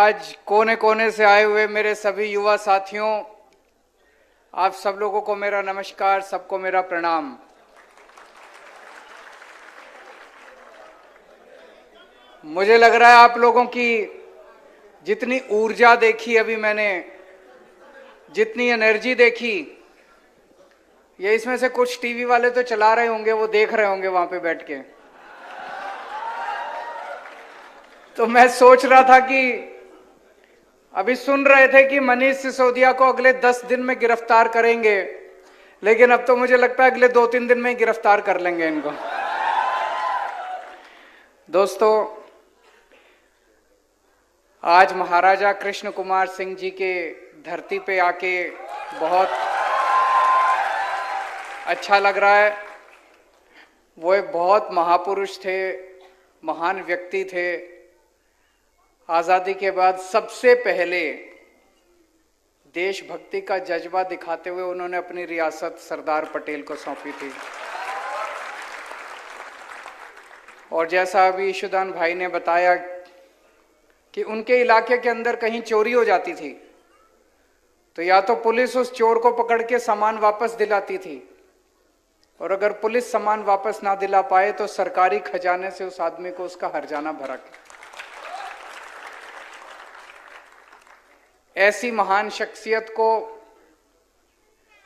आज कोने कोने से आए हुए मेरे सभी युवा साथियों, आप सब लोगों को मेरा नमस्कार, सबको मेरा प्रणाम। मुझे लग रहा है आप लोगों की जितनी ऊर्जा देखी अभी मैंने, जितनी एनर्जी देखी, ये इसमें से कुछ टीवी वाले तो चला रहे होंगे, वो देख रहे होंगे वहां पे बैठ के। तो मैं सोच रहा था कि अभी सुन रहे थे कि मनीष सिसोदिया को अगले 10 दिन में गिरफ्तार करेंगे, लेकिन अब तो मुझे लगता है अगले 2-3 दिन में ही गिरफ्तार कर लेंगे इनको। दोस्तों, आज महाराजा कृष्ण कुमार सिंह जी के धरती पे आके बहुत अच्छा लग रहा है। वो एक बहुत महापुरुष थे, महान व्यक्ति थे। आजादी के बाद सबसे पहले देशभक्ति का जज्बा दिखाते हुए उन्होंने अपनी रियासत सरदार पटेल को सौंपी थी। और जैसा अभी ईशुदान भाई ने बताया कि उनके इलाके के अंदर कहीं चोरी हो जाती थी तो या तो पुलिस उस चोर को पकड़ के सामान वापस दिलाती थी, और अगर पुलिस सामान वापस ना दिला पाए तो सरकारी खजाने से उस आदमी को उसका हर्जाना भरा। ऐसी महान शख्सियत को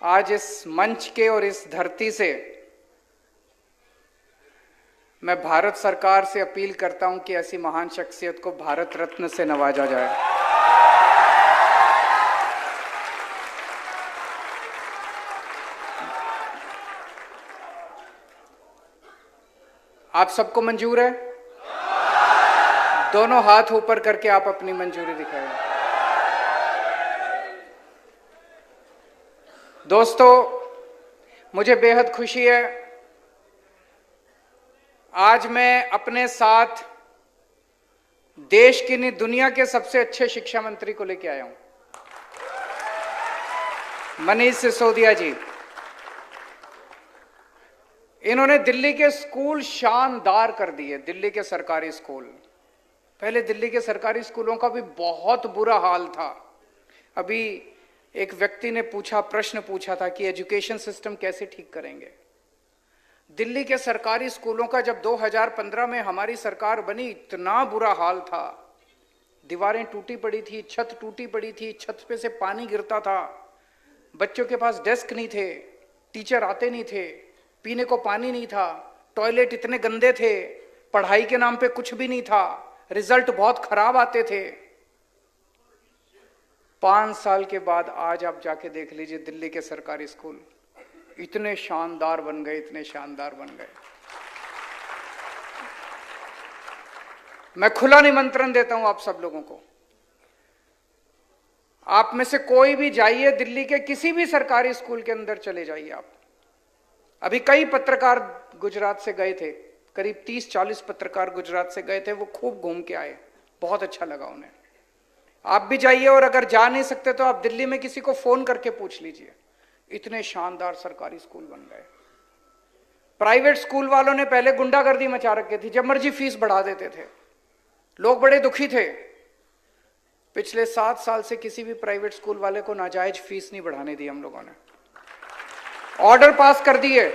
आज इस मंच के और इस धरती से मैं भारत सरकार से अपील करता हूं कि ऐसी महान शख्सियत को भारत रत्न से नवाजा जाए। आप सबको मंजूर है? दोनों हाथ ऊपर करके आप अपनी मंजूरी दिखाएं। दोस्तों, मुझे बेहद खुशी है, आज मैं अपने साथ देश की नहीं दुनिया के सबसे अच्छे शिक्षा मंत्री को लेकर आया हूं, मनीष सिसोदिया जी। इन्होंने दिल्ली के स्कूल शानदार कर दिए, दिल्ली के सरकारी स्कूल। पहले दिल्ली के सरकारी स्कूलों का भी बहुत बुरा हाल था। अभी एक व्यक्ति ने प्रश्न पूछा था कि एजुकेशन सिस्टम कैसे ठीक करेंगे। दिल्ली के सरकारी स्कूलों का जब 2015 में हमारी सरकार बनी, इतना बुरा हाल था। दीवारें टूटी पड़ी थी, छत टूटी पड़ी थी, छत पे से पानी गिरता था, बच्चों के पास डेस्क नहीं थे, टीचर आते नहीं थे, पीने को पानी नहीं था, टॉयलेट इतने गंदे थे, पढ़ाई के नाम पे कुछ भी नहीं था, रिजल्ट बहुत खराब आते थे। 5 साल के बाद आज आप जाके देख लीजिए, दिल्ली के सरकारी स्कूल इतने शानदार बन गए, इतने शानदार बन गए। मैं खुला निमंत्रण देता हूं आप सब लोगों को, आप में से कोई भी जाइए, दिल्ली के किसी भी सरकारी स्कूल के अंदर चले जाइए आप। अभी कई पत्रकार गुजरात से गए थे, करीब 30-40 पत्रकार गुजरात से गए थे, वो खूब घूम के आए, बहुत अच्छा लगा उन्हें। आप भी जाइए, और अगर जा नहीं सकते तो आप दिल्ली में किसी को फोन करके पूछ लीजिए, इतने शानदार सरकारी स्कूल बन गए। प्राइवेट स्कूल वालों ने पहले गुंडागर्दी मचा रखी थी, जब मर्जी फीस बढ़ा देते थे, लोग बड़े दुखी थे। पिछले 7 साल से किसी भी प्राइवेट स्कूल वाले को नाजायज फीस नहीं बढ़ाने दी हम लोगों ने। ऑर्डर पास कर दिए,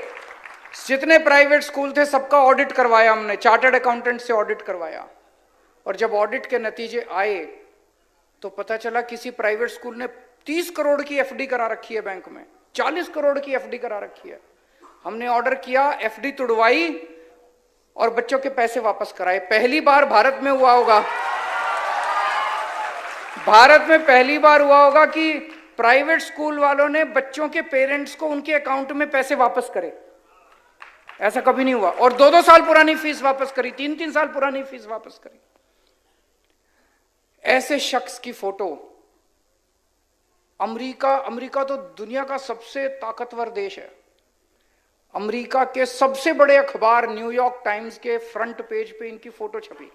जितने प्राइवेट स्कूल थे सबका ऑडिट करवाया हमने, चार्टर्ड अकाउंटेंट से ऑडिट करवाया। और जब ऑडिट के नतीजे आए तो पता चला किसी प्राइवेट स्कूल ने 30 करोड़ की एफडी करा रखी है बैंक में, 40 करोड़ की एफडी करा रखी है। हमने ऑर्डर किया, एफडी तुड़वाई और बच्चों के पैसे वापस कराए। पहली बार भारत में हुआ होगा, भारत में पहली बार हुआ होगा कि प्राइवेट स्कूल वालों ने बच्चों के पेरेंट्स को उनके अकाउंट में पैसे वापस करे। ऐसा कभी नहीं हुआ। और 2-2 साल पुरानी फीस वापस करी, 3-3 साल पुरानी फीस वापस करी। ऐसे शख्स की फोटो, अमेरिका तो दुनिया का सबसे ताकतवर देश है। अमेरिका के सबसे बड़े अखबार न्यूयॉर्क टाइम्स के फ्रंट पेज पे इनकी फोटो छपी।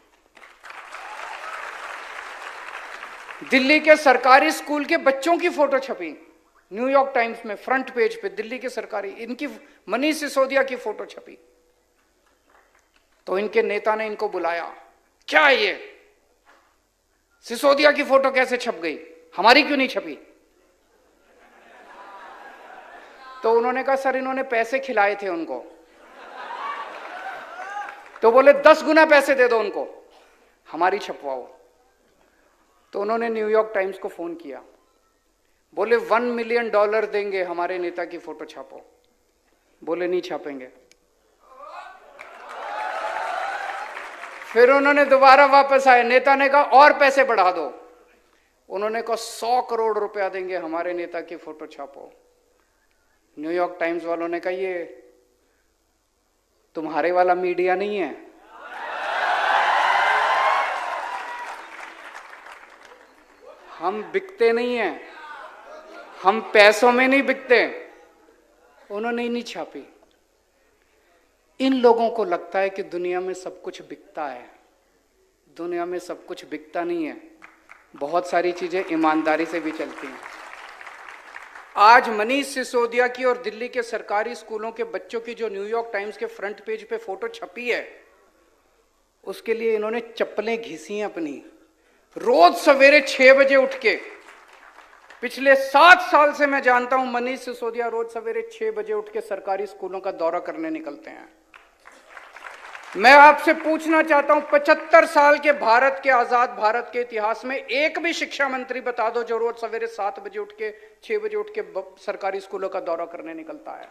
दिल्ली के सरकारी स्कूल के बच्चों की फोटो छपी न्यूयॉर्क टाइम्स में फ्रंट पेज पे, दिल्ली के सरकारी, इनकी मनीष सिसोदिया की फोटो छपी। तो इनके नेता ने इनको बुलाया, क्या है ये? सिसोदिया की फोटो कैसे छप गई, हमारी क्यों नहीं छपी? तो उन्होंने कहा सर इन्होंने पैसे खिलाए थे उनको। तो बोले 10 गुना पैसे दे दो उनको, हमारी छपवाओ। तो उन्होंने न्यूयॉर्क टाइम्स को फोन किया, बोले $1 मिलियन देंगे, हमारे नेता की फोटो छापो। बोले नहीं छापेंगे। फिर उन्होंने दोबारा वापस आए, नेता ने कहा और पैसे बढ़ा दो। उन्होंने कहा 100 करोड़ रुपया देंगे, हमारे नेता की फोटो छापो। न्यूयॉर्क टाइम्स वालों ने कहा ये तुम्हारे वाला मीडिया नहीं है, हम बिकते नहीं हैं, हम पैसों में नहीं बिकते। उन्होंने ही नहीं छापी। इन लोगों को लगता है कि दुनिया में सब कुछ बिकता है। दुनिया में सब कुछ बिकता नहीं है, बहुत सारी चीजें ईमानदारी से भी चलती हैं। आज मनीष सिसोदिया की और दिल्ली के सरकारी स्कूलों के बच्चों की जो न्यूयॉर्क टाइम्स के फ्रंट पेज पे फोटो छपी है, उसके लिए इन्होंने चप्पलें घिसी हैं अपनी। रोज सवेरे 6 बजे उठ के, पिछले 7 साल से मैं जानता हूं मनीष सिसोदिया रोज सवेरे 6 बजे उठ के सरकारी स्कूलों का दौरा करने निकलते हैं। मैं आपसे पूछना चाहता हूं, 75 साल के भारत के, आजाद भारत के इतिहास में एक भी शिक्षा मंत्री बता दो जो रोज सवेरे 7 बजे उठ के, 6 बजे उठ के सरकारी स्कूलों का दौरा करने निकलता है।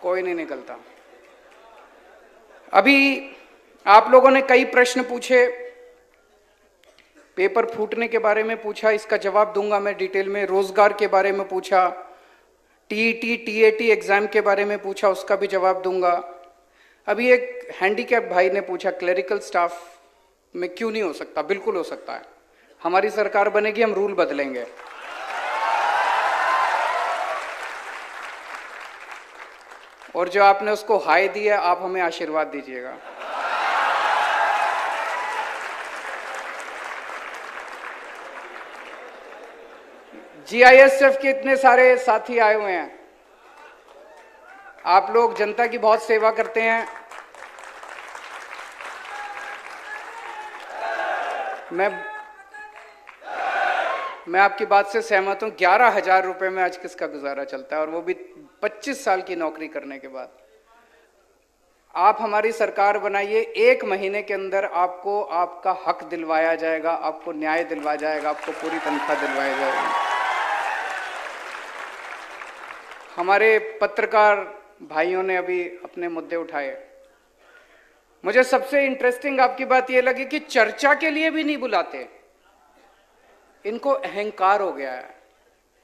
कोई नहीं निकलता। अभी आप लोगों ने कई प्रश्न पूछे, पेपर फूटने के बारे में पूछा, इसका जवाब दूंगा मैं डिटेल में। रोजगार के बारे में पूछा, टीईटी टीएटी एग्जाम के बारे में पूछा, उसका भी जवाब दूंगा। अभी एक हैंडीकैप भाई ने पूछा क्लरिकल स्टाफ में क्यों नहीं हो सकता। बिल्कुल हो सकता है, हमारी सरकार बनेगी, हम रूल बदलेंगे। और जो आपने उसको हाय दिया, आप हमें आशीर्वाद दीजिएगा। जीआईएसएफ के इतने सारे साथी आए हुए हैं, आप लोग जनता की बहुत सेवा करते हैं। मैं आपकी बात से सहमत हूं। 11,000 रुपए में आज किसका गुजारा चलता है, और वो भी 25 साल की नौकरी करने के बाद। आप हमारी सरकार बनाइए, 1 महीने के अंदर आपको आपका हक दिलवाया जाएगा, आपको न्याय दिलवाया जाएगा, आपको पूरी तनख्वाह दिलवाई जाएगी। हमारे पत्रकार भाइयों ने अभी अपने मुद्दे उठाए। मुझे सबसे इंटरेस्टिंग आपकी बात यह लगी कि चर्चा के लिए भी नहीं बुलाते। इनको अहंकार हो गया है,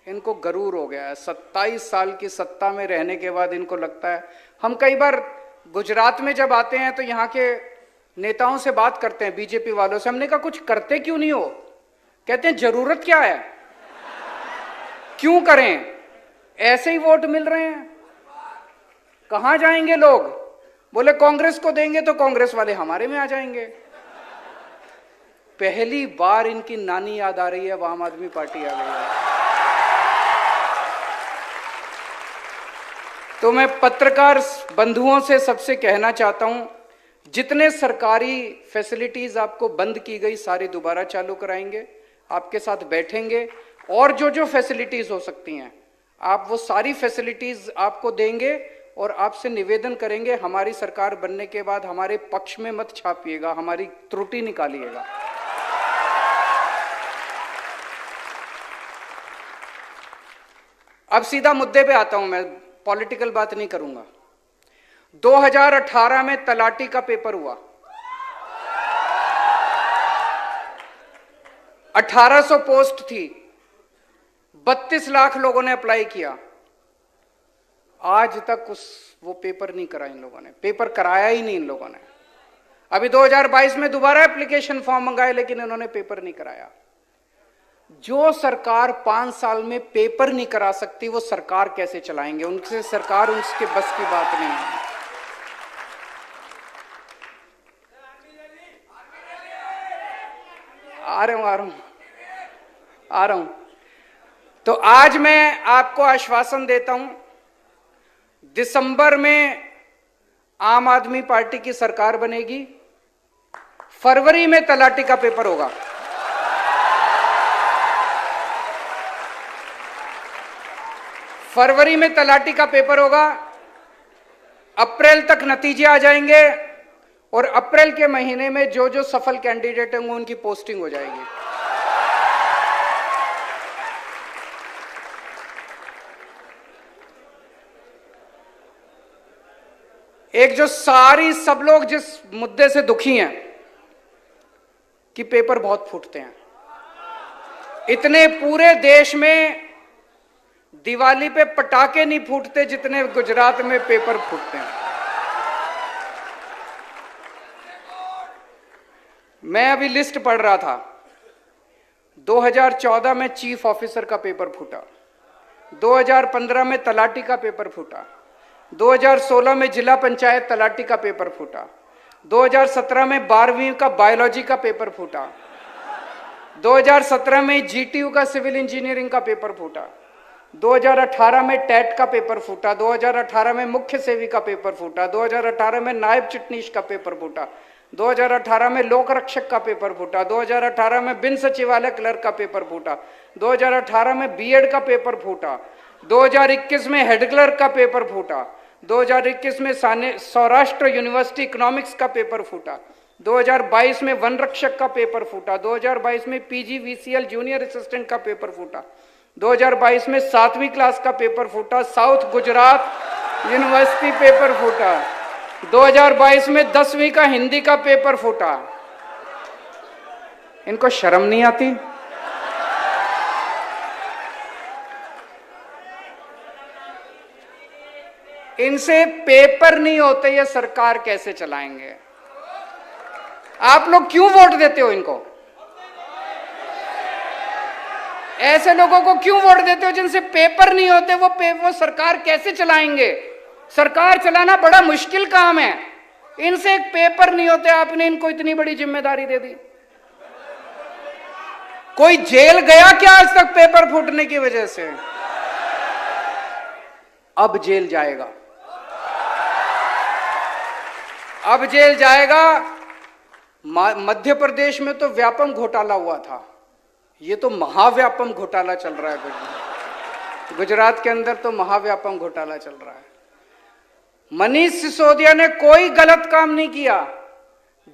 इनको गरूर हो गया है। 27 साल की सत्ता में रहने के बाद इनको लगता है। हम कई बार गुजरात में जब आते हैं तो यहाँ के नेताओं से बात करते हैं, बीजेपी वालों से। हमने कहा कुछ करते क्यों नहीं हो? कहते हैं जरूरत क्या है, क्यों करें, ऐसे ही वोट मिल रहे हैं, कहां जाएंगे लोग? बोले कांग्रेस को देंगे तो कांग्रेस वाले हमारे में आ जाएंगे। पहली बार इनकी नानी याद आ रही है, आम आदमी पार्टी आ गई है। तो मैं पत्रकार बंधुओं से सबसे कहना चाहता हूं, जितने सरकारी फैसिलिटीज आपको बंद की गई सारी दोबारा चालू कराएंगे, आपके साथ बैठेंगे, और जो जो फैसिलिटीज हो सकती हैं आप वो सारी फैसिलिटीज आपको देंगे, और आपसे निवेदन करेंगे हमारी सरकार बनने के बाद हमारे पक्ष में मत छापिएगा, हमारी त्रुटि निकालिएगा। अब सीधा मुद्दे पे आता हूं, मैं पॉलिटिकल बात नहीं करूंगा। 2018 में तलाटी का पेपर हुआ, 1800 पोस्ट थी, 32 लाख लोगों ने अप्लाई किया। आज तक वो पेपर नहीं करा इन लोगों ने, पेपर कराया ही नहीं इन लोगों ने। अभी 2022 में दोबारा एप्लीकेशन फॉर्म मंगाए, लेकिन इन्होंने पेपर नहीं कराया। जो सरकार 5 साल में पेपर नहीं करा सकती, वो सरकार कैसे चलाएंगे? उनसे सरकार, उनके बस की बात नहीं है। आ रहा हूं। तो आज मैं आपको आश्वासन देता हूं, दिसंबर में आम आदमी पार्टी की सरकार बनेगी, फरवरी में तलाटी का पेपर होगा। फरवरी में तलाटी का पेपर होगा, अप्रैल तक नतीजे आ जाएंगे और अप्रैल के महीने में जो जो सफल कैंडिडेट होंगे उनकी पोस्टिंग हो जाएगी। एक जो सब लोग जिस मुद्दे से दुखी हैं कि पेपर बहुत फूटते हैं, इतने पूरे देश में दिवाली पे पटाखे नहीं फूटते जितने गुजरात में पेपर फूटते हैं। मैं अभी लिस्ट पढ़ रहा था, 2014 में चीफ ऑफिसर का पेपर फूटा, 2015 में तलाटी का पेपर फूटा, 2016 में जिला पंचायत तलाटी का पेपर फूटा, 2017 में 12वीं का बायोलॉजी का पेपर फूटा, 2017 में जीटीयू का सिविल इंजीनियरिंग का पेपर फूटा, 2018 में टेट का पेपर फूटा, 2018 में मुख्य सेवी का पेपर फूटा, 2018 में नायब चिटनीश का पेपर फूटा, 2018 में लोक रक्षक का पेपर फूटा, 2018 में बिन सचिवालय क्लर्क का पेपर फूटा, 2018 में बीएड का पेपर फूटा, 2021 में हेड क्लर्क का पेपर फूटा, 2021 में सौराष्ट्र यूनिवर्सिटी इकोनॉमिक्स का पेपर फूटा, 2022 में वन रक्षक का पेपर फूटा, 2022 में पीजीवीसीएल जूनियर असिस्टेंट का पेपर फूटा, 2022 में 7वीं क्लास का पेपर फूटा, साउथ गुजरात यूनिवर्सिटी पेपर फूटा, 2022 में 10वीं का हिंदी का पेपर फूटा। इनको शर्म नहीं आती? इनसे पेपर नहीं होते, ये सरकार कैसे चलाएंगे? आप लोग क्यों वोट देते हो इनको? ऐसे लोगों को क्यों वोट देते हो जिनसे पेपर नहीं होते? वो सरकार कैसे चलाएंगे? सरकार चलाना बड़ा मुश्किल काम है, इनसे एक पेपर नहीं होते, आपने इनको इतनी बड़ी जिम्मेदारी दे दी। कोई जेल गया क्या आज तक पेपर फूटने की वजह से? अब जेल जाएगा, अब जेल जाएगा। मध्य प्रदेश में तो व्यापम घोटाला हुआ था, ये तो महाव्यापम घोटाला चल रहा है। गुजरात के अंदर तो महाव्यापम घोटाला चल रहा है। मनीष सिसोदिया ने कोई गलत काम नहीं किया,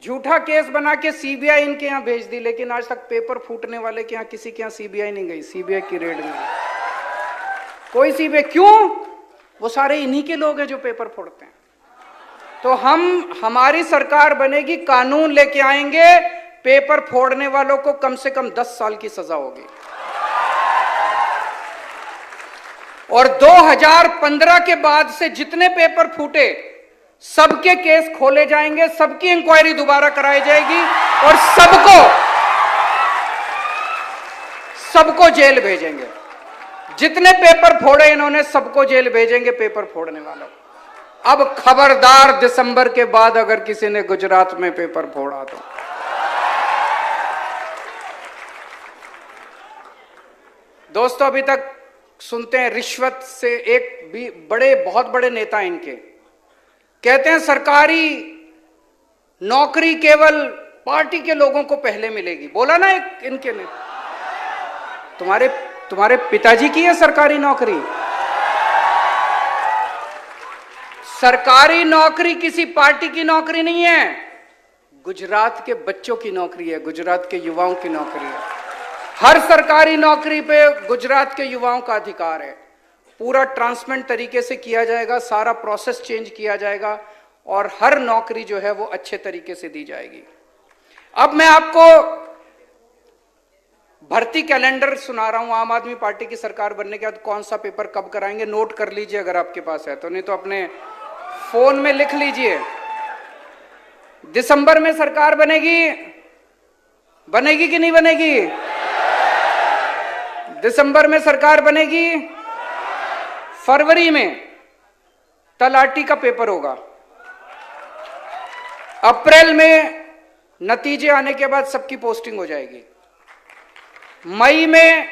झूठा केस बना के सीबीआई इनके यहां भेज दी, लेकिन आज तक पेपर फूटने वाले के यहां किसी के यहां सीबीआई नहीं गई, सीबीआई की रेड नहीं गई। कोई सीबीआई क्यों? वो सारे इन्हीं के लोग हैं जो पेपर फोड़ते हैं। तो हमारी सरकार बनेगी, कानून लेके आएंगे, पेपर फोड़ने वालों को कम से कम 10 साल की सजा होगी। और 2015 के बाद से जितने पेपर फूटे सबके केस खोले जाएंगे, सबकी इंक्वायरी दोबारा कराई जाएगी और सबको जेल भेजेंगे। जितने पेपर फोड़े इन्होंने सबको जेल भेजेंगे, पेपर फोड़ने वालों। अब खबरदार, दिसंबर के बाद अगर किसी ने गुजरात में पेपर फोड़ा तो दोस्तों, अभी तक सुनते हैं रिश्वत से, एक भी बहुत बड़े नेता इनके कहते हैं सरकारी नौकरी केवल पार्टी के लोगों को पहले मिलेगी। बोला ना एक इनके ने, तुम्हारे पिताजी की है सरकारी नौकरी? सरकारी नौकरी किसी पार्टी की नौकरी नहीं है, गुजरात के बच्चों की नौकरी है, गुजरात के युवाओं की नौकरी है। हर सरकारी नौकरी पे गुजरात के युवाओं का अधिकार है। पूरा ट्रांसपेरेंट तरीके से किया जाएगा, सारा प्रोसेस चेंज किया जाएगा और हर नौकरी जो है वो अच्छे तरीके से दी जाएगी। अब मैं आपको भर्ती कैलेंडर सुना रहा हूं। आम आदमी पार्टी की सरकार बनने के बाद कौन सा पेपर कब कराएंगे, नोट कर लीजिए अगर आपके पास है तो, नहीं तो अपने फोन में लिख लीजिए। दिसंबर में सरकार बनेगी कि नहीं बनेगी? दिसंबर में सरकार बनेगी। फरवरी में तलाटी का पेपर होगा। अप्रैल में नतीजे आने के बाद सबकी पोस्टिंग हो जाएगी। मई में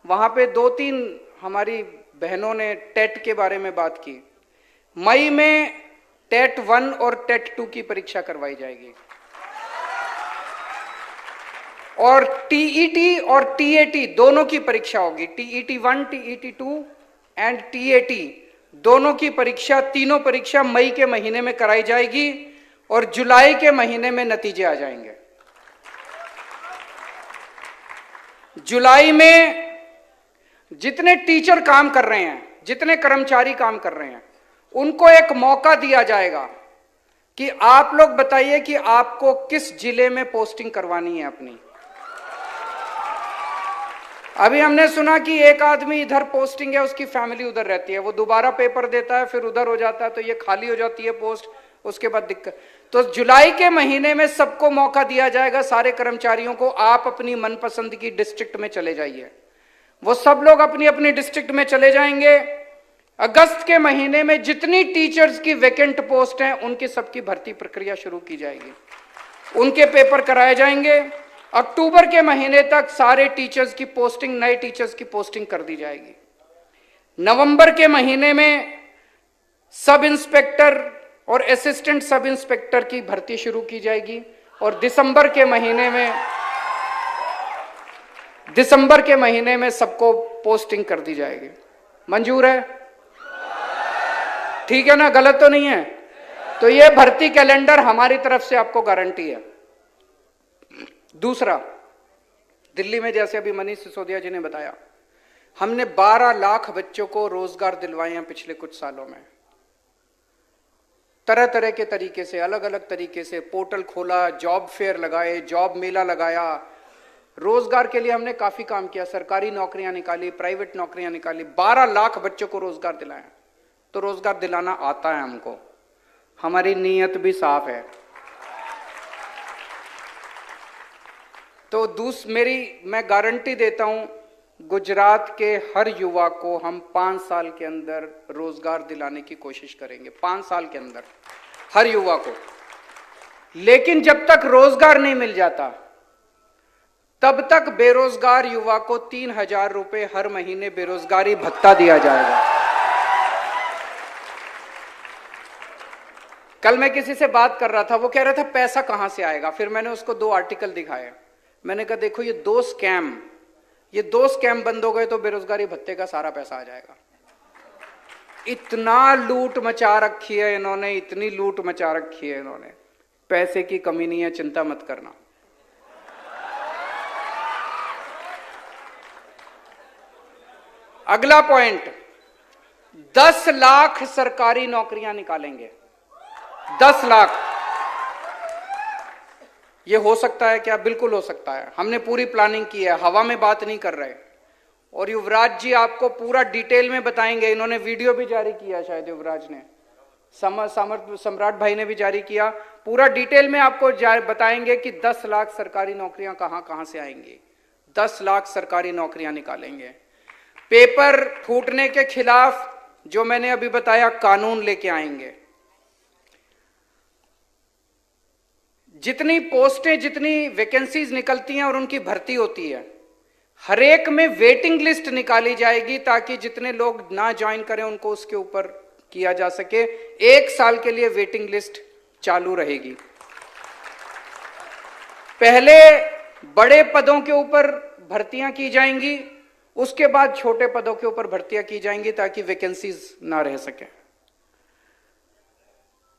वहां पे 2-3 हमारी बहनों ने टेट के बारे में बात की। मई में टेट 1 और टेट 2 की परीक्षा करवाई जाएगी, और टीईटी और टीएटी दोनों की परीक्षा होगी। टीईटी 1, टीईटी 2 एंड टीएटी दोनों की परीक्षा, तीनों परीक्षा मई के महीने में कराई जाएगी और जुलाई के महीने में नतीजे आ जाएंगे। जुलाई में जितने टीचर काम कर रहे हैं, जितने कर्मचारी काम कर रहे हैं, उनको एक मौका दिया जाएगा कि आप लोग बताइए कि आपको किस जिले में पोस्टिंग करवानी है अपनी। अभी हमने सुना कि एक आदमी इधर पोस्टिंग है, उसकी फैमिली उधर रहती है, वो दोबारा पेपर देता है, फिर उधर हो जाता है, तो ये खाली हो जाती है पोस्ट, उसके बाद दिक्कत। तो जुलाई के महीने में सबको मौका दिया जाएगा, सारे कर्मचारियों को, आप अपनी मनपसंद की डिस्ट्रिक्ट में चले जाइए। वो सब लोग अपनी अपनी डिस्ट्रिक्ट में चले जाएंगे। अगस्त के महीने में जितनी टीचर्स की वैकेंट पोस्ट हैं, उनकी सबकी भर्ती प्रक्रिया शुरू की जाएगी, उनके पेपर कराए जाएंगे। अक्टूबर के महीने तक सारे टीचर्स की पोस्टिंग, नए टीचर्स की पोस्टिंग कर दी जाएगी। नवंबर के महीने में सब इंस्पेक्टर और असिस्टेंट सब इंस्पेक्टर की भर्ती शुरू की जाएगी, और दिसंबर के महीने में सबको पोस्टिंग कर दी जाएगी। मंजूर है? ठीक है ना? गलत तो नहीं है? तो ये भर्ती कैलेंडर हमारी तरफ से आपको गारंटी है। दूसरा, दिल्ली में जैसे अभी मनीष सिसोदिया जी ने बताया, हमने 12 लाख बच्चों को रोजगार दिलवाए हैं पिछले कुछ सालों में। तरह तरह के तरीके से, अलग अलग तरीके से पोर्टल खोला, जॉब फेयर लगाए, जॉब मेला लगाया, रोजगार के लिए हमने काफी काम किया, सरकारी नौकरियां निकाली, प्राइवेट नौकरियां निकाली, 12 लाख बच्चों को रोजगार दिलाया। तो रोजगार दिलाना आता है हमको, हमारी नीयत भी साफ है। तो मैं गारंटी देता हूं, गुजरात के हर युवा को हम 5 साल के अंदर रोजगार दिलाने की कोशिश करेंगे, 5 साल के अंदर हर युवा को। लेकिन जब तक रोजगार नहीं मिल जाता, तब तक बेरोजगार युवा को 3,000 रुपए हर महीने बेरोजगारी भत्ता दिया जाएगा। कल मैं किसी से बात कर रहा था, वो कह रहा था पैसा कहां से आएगा। फिर मैंने उसको 2 आर्टिकल दिखाए। मैंने कहा देखो, ये 2 स्कैम बंद हो गए तो बेरोजगारी भत्ते का सारा पैसा आ जाएगा। इतना लूट मचा रखी है इन्होंने, इतनी लूट मचा रखी है इन्होंने, पैसे की कमी नहीं है, चिंता मत करना। अगला पॉइंट, 10 लाख सरकारी नौकरियां निकालेंगे। 10 लाख। ये हो सकता है क्या? बिल्कुल हो सकता है। हमने पूरी प्लानिंग की है, हवा में बात नहीं कर रहे। और युवराज जी आपको पूरा डिटेल में बताएंगे, इन्होंने वीडियो भी जारी किया, शायद युवराज ने, सम्राट भाई ने भी जारी किया। पूरा डिटेल में आपको बताएंगे कि 10 लाख सरकारी नौकरियां कहां कहां से आएंगी। 10 लाख सरकारी नौकरियां निकालेंगे। पेपर फूटने के खिलाफ जो मैंने अभी बताया, कानून लेके आएंगे। जितनी पोस्टें, जितनी वैकेंसीज निकलती हैं और उनकी भर्ती होती है, हर एक में वेटिंग लिस्ट निकाली जाएगी, ताकि जितने लोग ना ज्वाइन करें उनको उसके ऊपर किया जा सके। 1 साल के लिए वेटिंग लिस्ट चालू रहेगी। पहले बड़े पदों के ऊपर भर्तियां की जाएंगी, उसके बाद छोटे पदों के ऊपर भर्तियां की जाएंगी, ताकि वैकेंसीज ना रह सके।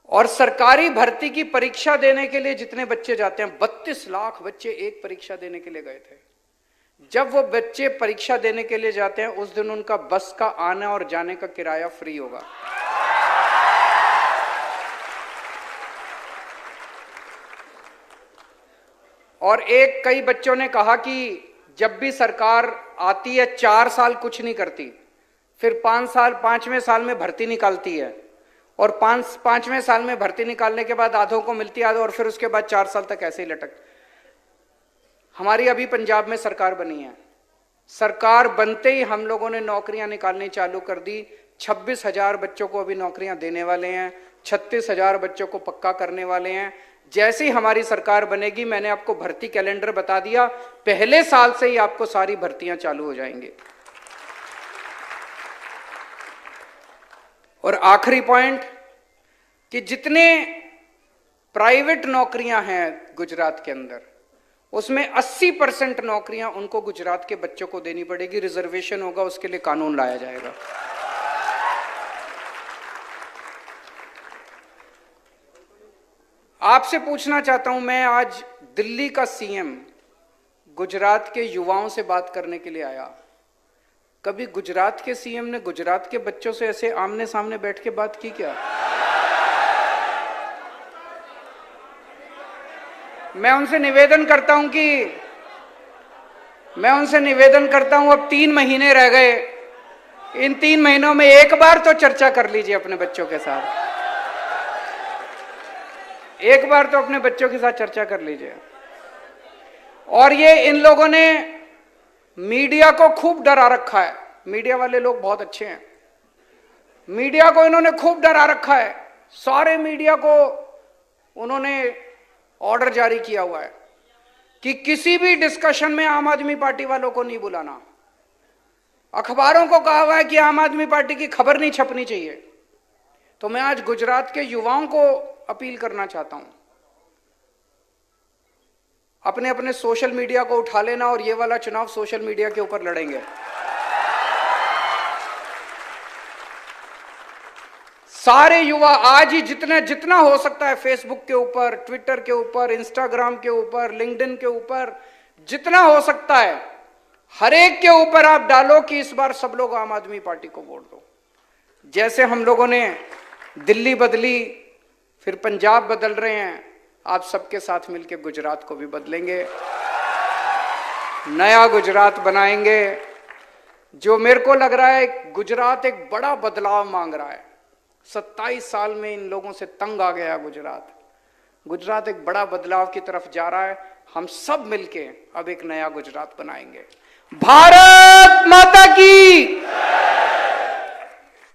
और सरकारी भर्ती की परीक्षा देने के लिए जितने बच्चे जाते हैं, 32 लाख बच्चे एक परीक्षा देने के लिए गए थे। जब वो बच्चे परीक्षा देने के लिए जाते हैं, उस दिन उनका बस का आने और जाने का किराया फ्री होगा। और कई बच्चों ने कहा कि जब भी सरकार आती है 4 साल कुछ नहीं करती, फिर 5वें साल में भर्ती निकालती है, और 5वें साल में भर्ती निकालने के बाद आधों को मिलती है, और फिर उसके बाद 4 साल तक ऐसे ही लटक। हमारी अभी पंजाब में सरकार बनी है, सरकार बनते ही हम लोगों ने नौकरियां निकालनी चालू कर दी। 26,000 बच्चों को अभी नौकरियां देने वाले हैं, 36,000 बच्चों को पक्का करने वाले हैं। जैसे ही हमारी सरकार बनेगी, मैंने आपको भर्ती कैलेंडर बता दिया, पहले साल से ही आपको सारी भर्तियां चालू हो जाएंगी। और आखिरी पॉइंट कि जितने प्राइवेट नौकरियां हैं गुजरात के अंदर, उसमें 80% नौकरियां उनको गुजरात के बच्चों को देनी पड़ेगी। रिजर्वेशन होगा, उसके लिए कानून लाया जाएगा। आपसे पूछना चाहता हूं, मैं आज दिल्ली का सीएम गुजरात के युवाओं से बात करने के लिए आया। कभी गुजरात के सीएम ने गुजरात के बच्चों से ऐसे आमने सामने बैठ के बात की क्या? मैं उनसे निवेदन करता हूं, अब 3 महीने रह गए, इन 3 महीनों में एक बार तो चर्चा कर लीजिए अपने बच्चों के साथ। एक बार तो अपने बच्चों के साथ चर्चा कर लीजिए। और ये इन लोगों ने मीडिया को खूब डरा रखा है। मीडिया वाले लोग बहुत अच्छे हैं। मीडिया को इन्होंने खूब डरा रखा है। सारे मीडिया को उन्होंने ऑर्डर जारी किया हुआ है कि किसी भी डिस्कशन में आम आदमी पार्टी वालों को नहीं बुलाना। अखबारों को कहा हुआ है कि आम आदमी पार्टी की खबर नहीं छपनी चाहिए। तो मैं आज गुजरात के युवाओं को अपील करना चाहता हूं, अपने अपने सोशल मीडिया को उठा लेना और ये वाला चुनाव सोशल मीडिया के ऊपर लड़ेंगे। सारे युवा आज ही जितना हो सकता है, फेसबुक के ऊपर, ट्विटर के ऊपर, इंस्टाग्राम के ऊपर, लिंक्डइन के ऊपर, जितना हो सकता है हर एक के ऊपर आप डालो कि इस बार सब लोग आम आदमी पार्टी को वोट दो। जैसे हम लोगों ने दिल्ली बदली, फिर पंजाब बदल रहे हैं, आप सबके साथ मिलकर गुजरात को भी बदलेंगे, नया गुजरात बनाएंगे। जो मेरे को लग रहा है गुजरात एक बड़ा बदलाव मांग रहा है। 27 साल में इन लोगों से तंग आ गया गुजरात एक बड़ा बदलाव की तरफ जा रहा है। हम सब मिलके अब एक नया गुजरात बनाएंगे। भारत माता की